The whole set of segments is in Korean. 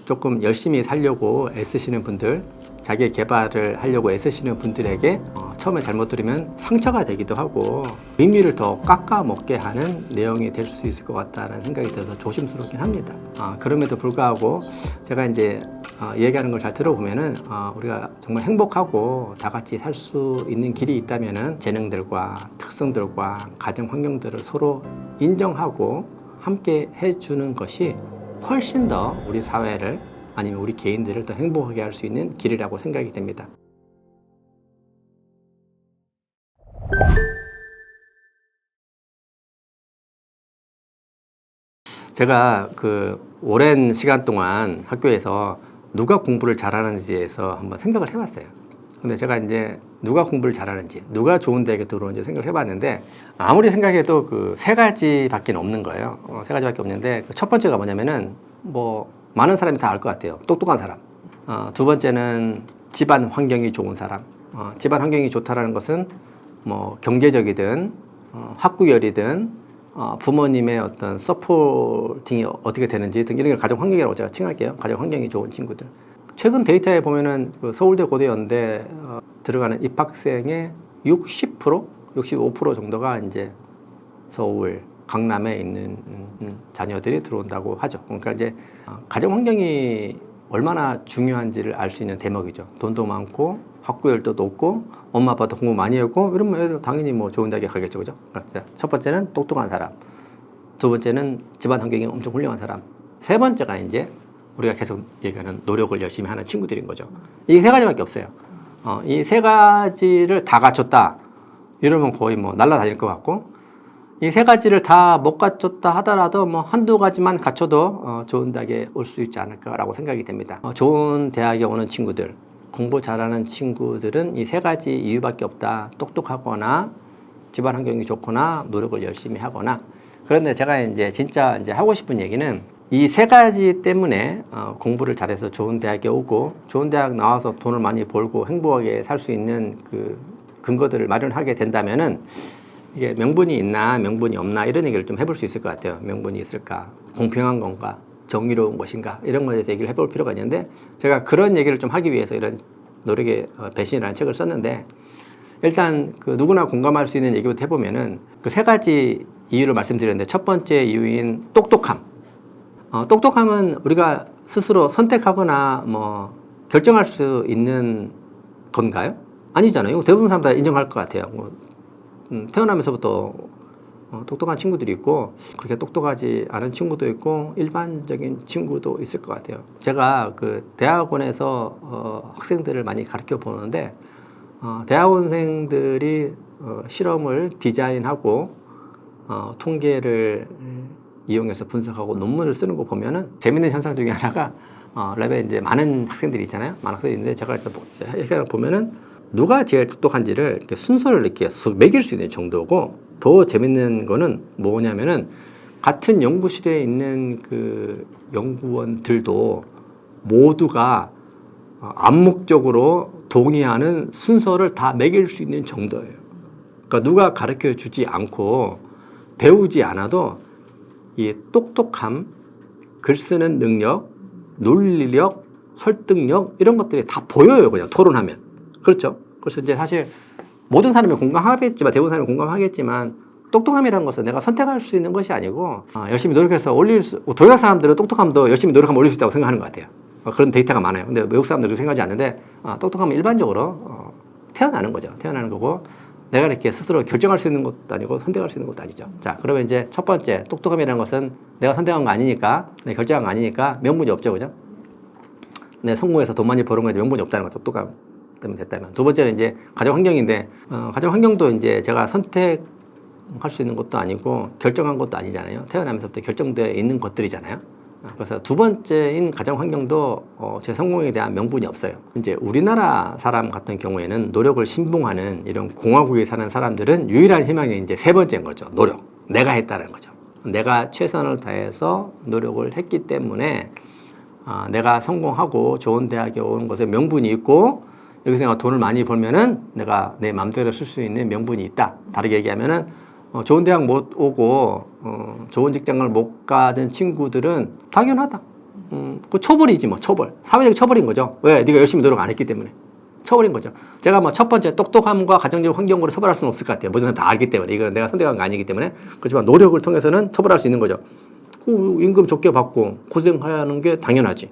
조금 열심히 살려고 애쓰시는 분들, 자기 개발을 하려고 애쓰시는 분들에게 처음에 잘못 들으면 상처가 되기도 하고 의미를 더 깎아먹게 하는 내용이 될 수 있을 것 같다는 생각이 들어서 조심스럽긴 합니다. 그럼에도 불구하고 제가 이제 얘기하는 걸 잘 들어보면은 우리가 정말 행복하고 다 같이 살 수 있는 길이 있다면은 재능들과 특성들과 가정 환경들을 서로 인정하고 함께 해주는 것이 훨씬 더 우리 사회를 아니면 우리 개인들을 더 행복하게 할 수 있는 길이라고 생각이 됩니다. 제가 오랜 시간 동안 학교에서 누가 공부를 잘하는지에서 한번 생각을 해봤어요. 근데 제가 이제 누가 공부를 잘하는지, 누가 좋은 대학에 들어오는지 생각을 해봤는데 아무리 생각해도 세 가지밖에 없는 거예요. 세 가지밖에 없는데 첫 번째가 뭐냐면은 많은 사람이 다 알 것 같아요. 똑똑한 사람. 두 번째는 집안 환경이 좋은 사람. 집안 환경이 좋다라는 것은 경제적이든 학구열이든 부모님의 어떤 서포팅이 어떻게 되는지 등 이런 걸 가정 환경이라고 제가 칭할게요. 가정 환경이 좋은 친구들. 최근 데이터에 보면은 서울대, 고대, 연대 들어가는 입학생의 60%, 65% 정도가 이제 서울, 강남에 있는 자녀들이 들어온다고 하죠. 그러니까 이제 가정 환경이 얼마나 중요한지를 알 수 있는 대목이죠. 돈도 많고 학구열도 높고 엄마 아빠도 공부 많이 했고 이러면 애들 당연히 좋은 대학에 가겠죠, 그죠? 첫 번째는 똑똑한 사람, 두 번째는 집안 환경이 엄청 훌륭한 사람, 세 번째가 이제 우리가 계속 얘기하는 노력을 열심히 하는 친구들인 거죠. 이 세 가지밖에 없어요. 이 세 가지를 다 갖췄다 이러면 거의 날아다닐 것 같고, 이 세 가지를 다 못 갖췄다 하더라도 한두 가지만 갖춰도 좋은 대학에 올 수 있지 않을까라고 생각이 됩니다. 좋은 대학에 오는 친구들, 공부 잘하는 친구들은 이 세 가지 이유밖에 없다. 똑똑하거나 집안 환경이 좋거나 노력을 열심히 하거나. 그런데 제가 이제 진짜 하고 싶은 얘기는 이 세 가지 때문에 공부를 잘해서 좋은 대학에 오고 좋은 대학 나와서 돈을 많이 벌고 행복하게 살 수 있는 근거들을 마련하게 된다면은 이게 명분이 있나 명분이 없나 이런 얘기를 좀 해볼 수 있을 것 같아요. 명분이 있을까? 공평한 건가? 정의로운 것인가? 이런 거에 대해서 얘기를 해볼 필요가 있는데 제가 그런 얘기를 좀 하기 위해서 이런 노력의 배신이라는 책을 썼는데 일단 누구나 공감할 수 있는 얘기부터 해보면은 세 가지 이유를 말씀드렸는데 첫 번째 이유인 똑똑함. 똑똑함은 우리가 스스로 선택하거나 결정할 수 있는 건가요? 아니잖아요. 대부분 사람 다 인정할 것 같아요. 태어나면서부터 똑똑한 친구들이 있고 그렇게 똑똑하지 않은 친구도 있고 일반적인 친구도 있을 것 같아요. 제가 대학원에서 학생들을 많이 가르쳐 보는데 대학원생들이 실험을 디자인하고 통계를 이용해서 분석하고 논문을 쓰는 거 보면은 재밌는 현상 중에 하나가 랩에 이제 많은 학생들이 있잖아요. 많은 학생들이 있는데 제가 이렇게 보면은 누가 제일 똑똑한지를 이렇게 순서를 이렇게 매길 수 있는 정도고, 더 재밌는 거는 뭐냐면은 같은 연구실에 있는 연구원들도 모두가 암묵적으로 동의하는 순서를 다 매길 수 있는 정도예요. 그러니까 누가 가르쳐 주지 않고 배우지 않아도 이 똑똑함, 글 쓰는 능력, 논리력, 설득력 이런 것들이 다 보여요. 그냥 토론하면. 그렇죠. 그래서 이제 사실 모든 사람이 공감하겠지만, 대부분 사람이 공감하겠지만, 똑똑함이라는 것은 내가 선택할 수 있는 것이 아니고 열심히 노력해서 동양 사람들은 똑똑함도 열심히 노력하면 올릴 수 있다고 생각하는 것 같아요. 그런 데이터가 많아요. 근데 외국 사람들은 그렇게 생각하지 않는데 똑똑함은 일반적으로 태어나는 거죠. 태어나는 거고 내가 이렇게 스스로 결정할 수 있는 것도 아니고 선택할 수 있는 것도 아니죠. 자, 그러면 이제 첫 번째, 똑똑함이라는 것은 내가 선택한 거 아니니까, 내가 결정한 거 아니니까 명분이 없죠. 그죠? 내 성공해서 돈 많이 버는 거에 명분이 없다는 거, 똑똑함 때문에 됐다면. 두 번째는 이제 가정 환경인데, 가정 환경도 이제 제가 선택할 수 있는 것도 아니고 결정한 것도 아니잖아요. 태어나면서부터 결정되어 있는 것들이잖아요. 그래서 두 번째인 가정 환경도 제 성공에 대한 명분이 없어요. 이제 우리나라 사람 같은 경우에는 노력을 신봉하는 이런 공화국에 사는 사람들은 유일한 희망이 이제 세 번째인 거죠. 노력. 내가 했다는 거죠. 내가 최선을 다해서 노력을 했기 때문에 내가 성공하고 좋은 대학에 온 것에 명분이 있고, 여기서 내가 돈을 많이 벌면은 내가 내 마음대로 쓸 수 있는 명분이 있다. 다르게 얘기하면은 좋은 대학 못 오고 좋은 직장을 못 가는 친구들은 당연하다. 그 처벌이지 뭐 처벌. 사회적 처벌인 거죠. 왜? 네가 열심히 노력 안 했기 때문에. 처벌인 거죠. 제가 뭐 첫 번째 똑똑함과 가정적 환경으로 처벌할 수는 없을 것 같아요. 모든 사람 다 알기 때문에. 이건 내가 선택한 거 아니기 때문에. 그렇지만 노력을 통해서는 처벌할 수 있는 거죠. 그 임금 적게 받고 고생하는 게 당연하지.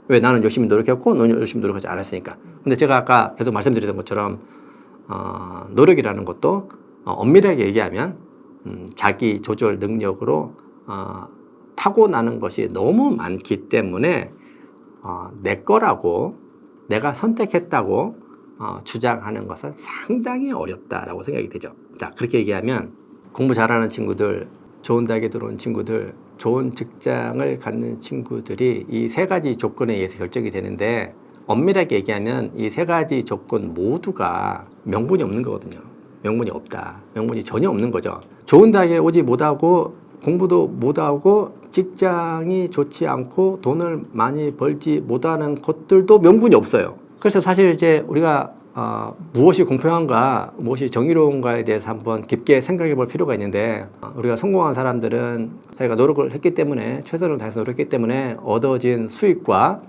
왜? 나는 열심히 노력했고 너는 열심히 노력하지 않았으니까. 근데 제가 아까 계속 말씀드렸던 것처럼 노력이라는 것도 엄밀하게 얘기하면 자기 조절 능력으로 타고나는 것이 너무 많기 때문에 내 거라고 내가 선택했다고 주장하는 것은 상당히 어렵다라고 생각이 되죠. 자, 그렇게 얘기하면 공부 잘하는 친구들, 좋은 대학에 들어온 친구들, 좋은 직장을 갖는 친구들이 이 세 가지 조건에 의해서 결정이 되는데 엄밀하게 얘기하면 이 세 가지 조건 모두가 명분이 없는 거거든요. 명분이 없다. 명분이 전혀 없는 거죠. 좋은 대학에 오지 못하고 공부도 못하고 직장이 좋지 않고 돈을 많이 벌지 못하는 것들도 명분이 없어요. 그래서 사실 이제 우리가 무엇이 공평한가, 무엇이 정의로운가에 대해서 한번 깊게 생각해 볼 필요가 있는데 우리가 성공한 사람들은 자기가 노력을 했기 때문에 최선을 다해서 노력했기 때문에 얻어진 수익과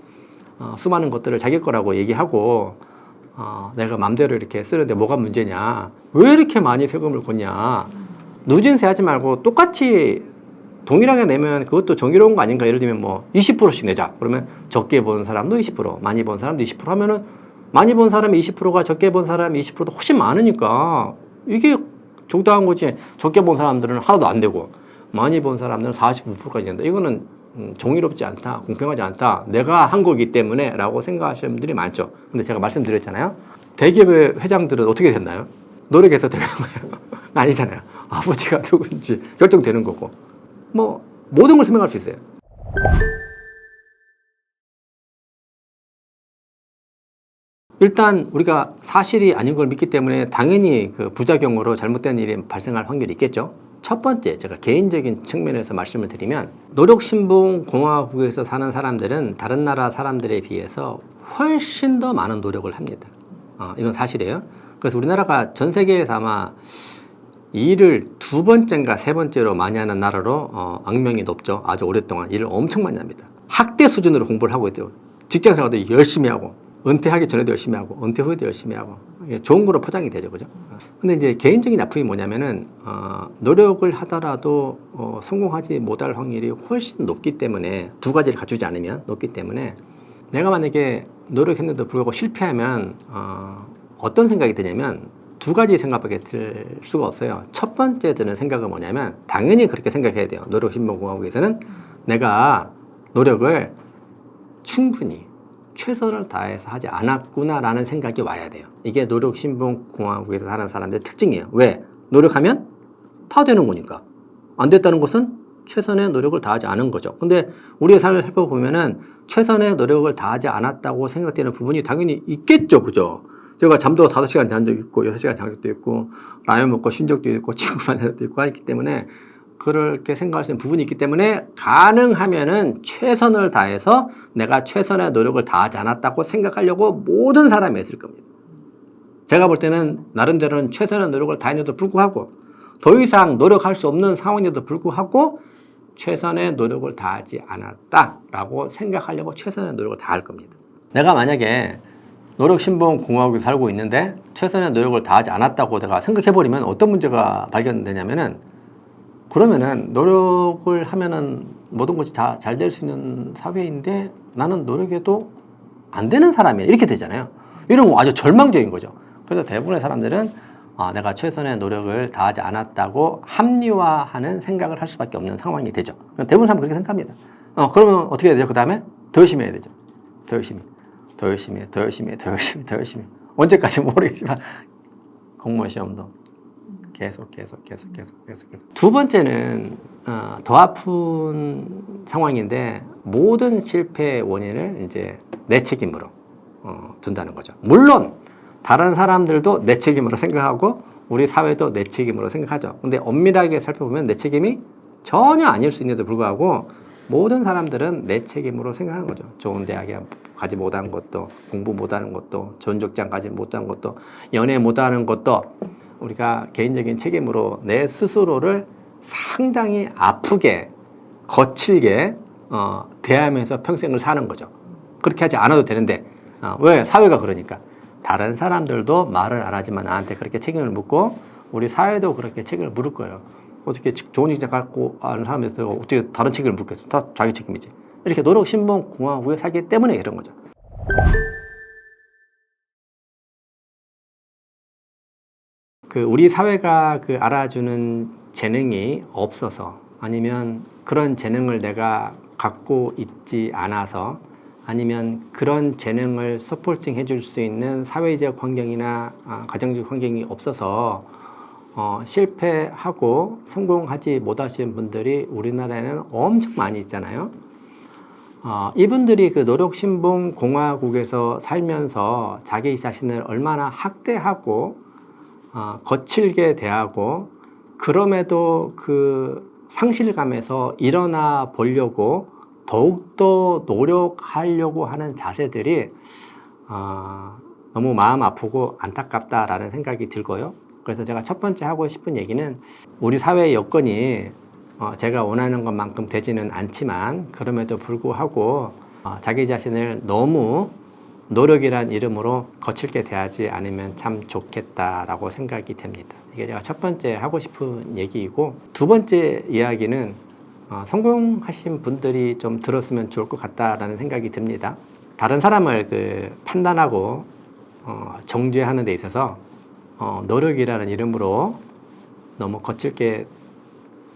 수많은 것들을 자기 거라고 얘기하고 내가 맘대로 이렇게 쓰는데 뭐가 문제냐, 왜 이렇게 많이 세금을 걷냐, 누진세 하지 말고 똑같이 동일하게 내면 그것도 정의로운 거 아닌가. 예를 들면 뭐 20%씩 내자. 그러면 적게 번 사람도 20%, 많이 번 사람도 20% 하면은 많이 번 사람이 20%가 적게 번 사람이 20%도 훨씬 많으니까 이게 적당한 거지. 적게 본 사람들은 하나도 안 되고 많이 본 사람들은 49%까지 된다. 이거는 정의롭지 않다, 공평하지 않다, 내가 한 거기 때문에 라고 생각하시는 분들이 많죠. 근데 제가 말씀드렸잖아요. 대기업의 회장들은 어떻게 됐나요? 노력해서 되는 거예요. 아니잖아요. 아버지가 누군지 결정되는 거고 뭐 모든 걸 설명할 수 있어요. 일단 우리가 사실이 아닌 걸 믿기 때문에 당연히 그 부작용으로 잘못된 일이 발생할 확률이 있겠죠. 첫 번째, 제가 개인적인 측면에서 말씀을 드리면 노력신봉 공화국에서 사는 사람들은 다른 나라 사람들에 비해서 훨씬 더 많은 노력을 합니다. 이건 사실이에요. 그래서 우리나라가 전 세계에서 아마 일을 두 번째인가 세 번째로 많이 하는 나라로 악명이 높죠. 아주 오랫동안 일을 엄청 많이 합니다. 학대 수준으로 공부를 하고 있대요. 직장 생활도 열심히 하고 은퇴하기 전에도 열심히 하고 은퇴 후에도 열심히 하고 좋은 거로 포장이 되죠, 그죠? 근데 이제 개인적인 아픔이 뭐냐면은 노력을 하더라도 성공하지 못할 확률이 훨씬 높기 때문에 두 가지를 갖추지 않으면 높기 때문에 내가 만약에 노력했는데도 불구하고 실패하면 어떤 생각이 드냐면 두 가지 생각밖에 들 수가 없어요. 첫 번째 드는 생각은 뭐냐면 당연히 그렇게 생각해야 돼요. 노력신봉공화국에서는 내가 노력을 충분히 최선을 다해서 하지 않았구나라는 생각이 와야 돼요. 이게 노력신봉공화국에서 사는 사람들의 특징이에요. 왜? 노력하면 다 되는 거니까. 안 됐다는 것은 최선의 노력을 다하지 않은 거죠. 근데 우리의 삶을 살펴보면은 최선의 노력을 다하지 않았다고 생각되는 부분이 당연히 있겠죠. 그죠? 제가 잠도 5시간 잔 적도 있고 6시간 잔 적도 있고 라면 먹고 쉰 적도 있고 친구 만난 적도 있고 하기 때문에 그렇게 생각할 수 있는 부분이 있기 때문에 가능하면은 최선을 다해서 내가 최선의 노력을 다하지 않았다고 생각하려고 모든 사람이 했을 겁니다. 제가 볼 때는 나름대로는 최선의 노력을 다했는데도 불구하고 더 이상 노력할 수 없는 상황인데도 불구하고 최선의 노력을 다하지 않았다라고 생각하려고 최선의 노력을 다할 겁니다. 내가 만약에 노력신봉공화국에 살고 있는데 최선의 노력을 다하지 않았다고 내가 생각해버리면 어떤 문제가 발견되냐면은 그러면은 노력을 하면은 모든 것이 다 잘 될 수 있는 사회인데 나는 노력해도 안 되는 사람이야. 이렇게 되잖아요. 이런 거 아주 절망적인 거죠. 그래서 대부분의 사람들은 내가 최선의 노력을 다하지 않았다고 합리화하는 생각을 할 수밖에 없는 상황이 되죠. 대부분 사람은 그렇게 생각합니다. 그러면 어떻게 해야 되죠? 그 다음에 더 열심히 해야 되죠. 더 열심히. 더 열심히 해, 더 열심히 해, 더 열심히 해, 더 열심히 해. 언제까지 모르겠지만 공무원 시험도 계속. 두 번째는 더 아픈 상황인데 모든 실패의 원인을 이제 내 책임으로 둔다는 거죠. 물론 다른 사람들도 내 책임으로 생각하고 우리 사회도 내 책임으로 생각하죠. 근데 엄밀하게 살펴보면 내 책임이 전혀 아닐 수 있는데도 불구하고 모든 사람들은 내 책임으로 생각하는 거죠. 좋은 대학에 가지 못한 것도, 공부 못하는 것도, 좋은 직장 가지 못한 것도, 연애 못하는 것도 우리가 개인적인 책임으로 내 스스로를 상당히 아프게, 거칠게 대하면서 평생을 사는 거죠. 그렇게 하지 않아도 되는데 왜? 사회가 그러니까. 다른 사람들도 말을 안 하지만 나한테 그렇게 책임을 묻고 우리 사회도 그렇게 책임을 물을 거예요. 어떻게 좋은 인자 갖고 아는 사람에서 어떻게 다른 책임을 묻겠어? 다 자기 책임이지. 이렇게 노력 신봉 공화국에 살기 때문에 이런 거죠. 우리 사회가 알아주는 재능이 없어서 아니면 그런 재능을 내가 갖고 있지 않아서 아니면 그런 재능을 서포팅 해줄 수 있는 사회적 환경이나 가정적 환경이 없어서 실패하고 성공하지 못하신 분들이 우리나라에는 엄청 많이 있잖아요. 이분들이 노력신봉 공화국에서 살면서 자기 자신을 얼마나 학대하고 거칠게 대하고 그럼에도 상실감에서 일어나 보려고 더욱더 노력하려고 하는 자세들이 너무 마음 아프고 안타깝다라는 생각이 들고요. 그래서 제가 첫 번째 하고 싶은 얘기는 우리 사회의 여건이 제가 원하는 것만큼 되지는 않지만 그럼에도 불구하고 자기 자신을 너무 노력이란 이름으로 거칠게 대하지 않으면 참 좋겠다라고 생각이 됩니다. 이게 제가 첫 번째 하고 싶은 얘기이고, 두 번째 이야기는 성공하신 분들이 좀 들었으면 좋을 것 같다라는 생각이 듭니다. 다른 사람을 판단하고 정죄하는 데 있어서 노력이라는 이름으로 너무 거칠게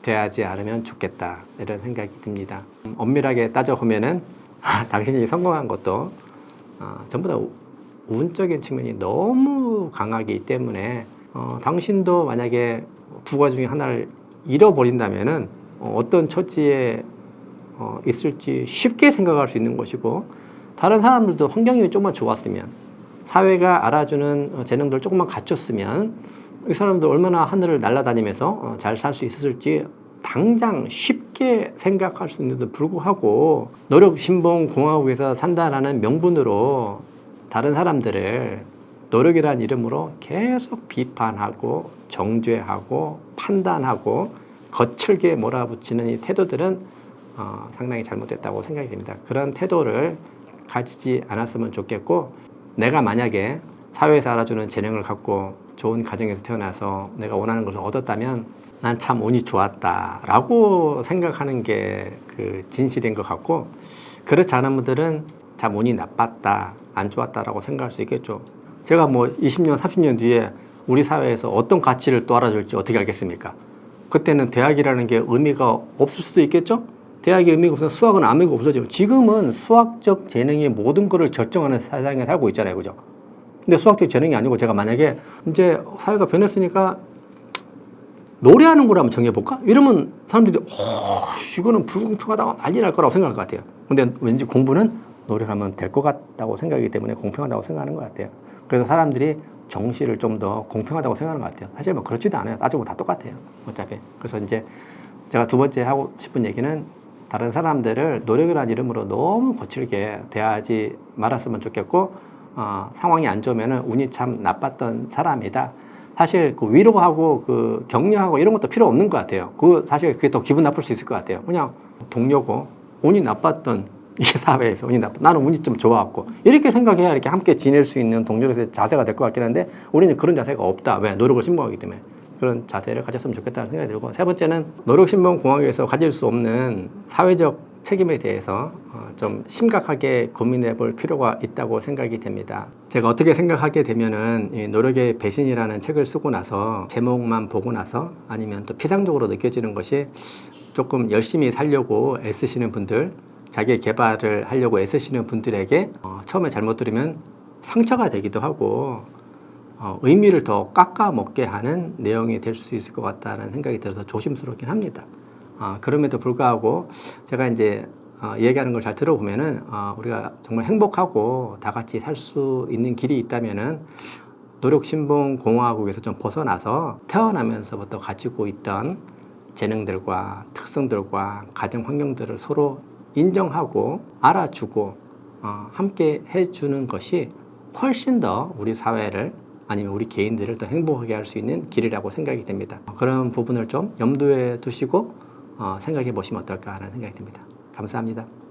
대하지 않으면 좋겠다 이런 생각이 듭니다. 엄밀하게 따져보면은 당신이 성공한 것도 전부 다 운적인 측면이 너무 강하기 때문에 당신도 만약에 두 가지 중에 하나를 잃어버린다면은 어떤 처지에 있을지 쉽게 생각할 수 있는 것이고, 다른 사람들도 환경이 조금만 좋았으면, 사회가 알아주는 재능들을 조금만 갖췄으면 이 사람도 얼마나 하늘을 날아다니면서 잘 살 수 있었을지 당장 쉽게 생각할 수 있는데도 불구하고 노력신봉 공화국에서 산다라는 명분으로 다른 사람들을 노력이라는 이름으로 계속 비판하고 정죄하고 판단하고 거칠게 몰아붙이는 이 태도들은 상당히 잘못됐다고 생각이 됩니다. 그런 태도를 가지지 않았으면 좋겠고, 내가 만약에 사회에서 알아주는 재능을 갖고 좋은 가정에서 태어나서 내가 원하는 것을 얻었다면 난 참 운이 좋았다라고 생각하는 게 진실인 것 같고, 그렇지 않은 분들은 참 운이 나빴다, 안 좋았다라고 생각할 수 있겠죠. 제가 20년, 30년 뒤에 우리 사회에서 어떤 가치를 또 알아줄지 어떻게 알겠습니까? 그때는 대학이라는 게 의미가 없을 수도 있겠죠? 대학이 의미가 없어서 수학은 아무 의미가 없어지고, 지금은 수학적 재능이 모든 것을 결정하는 세상에 살고 있잖아요. 그죠? 근데 수학적 재능이 아니고 제가 만약에 이제 사회가 변했으니까 노래하는 걸 한번 정해볼까? 이러면 사람들이 이거는 불공평하다고 난리 날 거라고 생각할 것 같아요. 근데 왠지 공부는 노력하면 될 것 같다고 생각하기 때문에 공평하다고 생각하는 것 같아요. 그래서 사람들이 정시를 좀 더 공평하다고 생각하는 것 같아요. 사실 그렇지도 않아요. 따지고 다 똑같아요. 어차피. 그래서 이제 제가 두 번째 하고 싶은 얘기는 다른 사람들을 노력이라는 이름으로 너무 거칠게 대하지 말았으면 좋겠고, 상황이 안 좋으면 운이 참 나빴던 사람이다. 사실 위로하고 격려하고 이런 것도 필요 없는 것 같아요. 사실 그게 더 기분 나쁠 수 있을 것 같아요. 그냥 동료고 운이 나빴던 이 사회에서 나는 운이 좀 좋았고, 이렇게 생각해야 이렇게 함께 지낼 수 있는 동료로서의 자세가 될 것 같긴 한데, 우리는 그런 자세가 없다. 왜? 노력을 신봉하기 때문에. 그런 자세를 가졌으면 좋겠다는 생각이 들고, 세 번째는 노력신봉 공화국에서 가질 수 없는 사회적 책임에 대해서 좀 심각하게 고민해 볼 필요가 있다고 생각이 됩니다. 제가 어떻게 생각하게 되면은 이 노력의 배신이라는 책을 쓰고 나서 제목만 보고 나서 아니면 또 피상적으로 느껴지는 것이, 조금 열심히 살려고 애쓰시는 분들, 자기 개발을 하려고 애쓰시는 분들에게 처음에 잘못 들으면 상처가 되기도 하고 의미를 더 깎아먹게 하는 내용이 될 수 있을 것 같다는 생각이 들어서 조심스럽긴 합니다. 그럼에도 불구하고 제가 이제 얘기하는 걸 잘 들어보면은 우리가 정말 행복하고 다 같이 살 수 있는 길이 있다면은 노력신봉 공화국에서 좀 벗어나서 태어나면서부터 가지고 있던 재능들과 특성들과 가정 환경들을 서로 인정하고 알아주고 함께 해주는 것이 훨씬 더 우리 사회를 아니면 우리 개인들을 더 행복하게 할 수 있는 길이라고 생각이 됩니다. 그런 부분을 좀 염두에 두시고 생각해 보시면 어떨까 하는 생각이 듭니다. 감사합니다.